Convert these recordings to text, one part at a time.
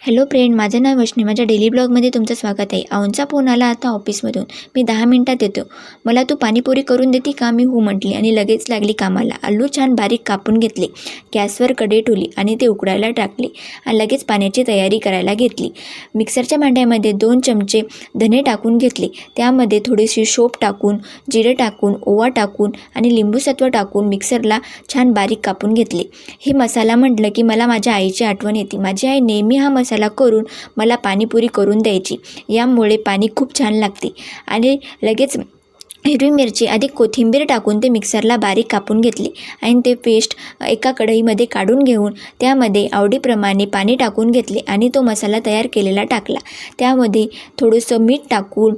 Hello friend, माझं नाव वैष्णवी. माझ्या daily ब्लॉगमध्ये तुमचं स्वागत आहे. आऊंचा फोन आला आता ऑफिसमधून. मी 10 मिनिटात येतो. मला तू पाणीपुरी करून देते का? मी हो म्हटली आणि लगेच लागली कामाला. आलू छान बारीक कापून घेतले, गॅसवर कढई ठेवली आणि ते उकडायला टाकले आणि लगेच पाण्याची तयारी करायला घेतली. मिक्सरच्या भांड्यामध्ये 2 चमचे धने टाकून घेतले. त्यामध्ये थोडीशी शोप टाकून, जिरे टाकून, ओवा टाकून आणि लिंबूसत्व टाकून मिक्सरला छान बारीक कापून घेतले. हे मसाला म्हटलं की मला माझ्या आईची आठवण येते. माझी आई नेहमी हा मसाला करून मला पाणीपुरी करून द्यायची. यामुळे पाणी खूप छान लागते. आणि लगेच हिरवी मिरची अधिक कोथिंबीर टाकून ते मिक्सरला बारीक कापून घेतले आणि ते पेस्ट एका कढईमध्ये काढून घेऊन त्यामध्ये आवडीप्रमाणे पाणी टाकून घेतले आणि तो मसाला तयार केलेला टाकला. त्यामध्ये थोडंसं मीठ टाकून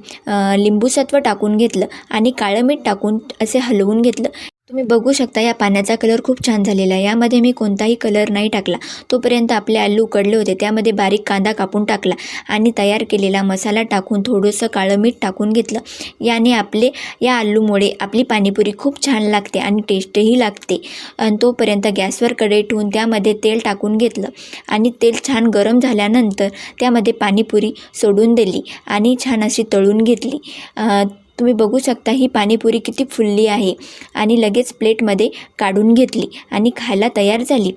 लिंबूसत्व टाकून घेतलं आणि काळं मीठ टाकून असे हलवून घेतलं. तुम्ही बघू शकता या पाण्याचा कलर खूप छान झालेला आहे. यामध्ये मी कोणताही कलर नाही टाकला. तोपर्यंत आपले आलू उकडले होते. त्यामध्ये बारीक कांदा कापून टाकला आणि तयार केलेला मसाला टाकून थोडंसं काळं मीठ टाकून घेतलं. याने या आलूमुळे आपली पाणीपुरी खूप छान लागते आणि टेस्टही लागते. आणि तोपर्यंत गॅसवर कढई ठेवून त्यामध्ये तेल टाकून घेतलं आणि तेल छान गरम झाल्यानंतर त्यामध्ये पाणीपुरी सोडून दिली आणि छान अशी तळून घेतली. तुम्ही बघू शकता ही पाणीपुरी किती फुलली आहे आणि लगेच प्लेटमध्ये काढून घेतली आणि खायला तयार झाली.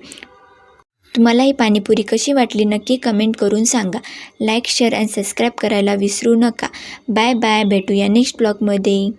तुम्हाला ही पाणीपुरी कशी वाटली नक्की कमेंट करून सांगा. लाईक, शेअर आणि सबस्क्राईब करायला विसरू नका. Bye bye. भेटूया नेक्स्ट ब्लॉगमध्ये.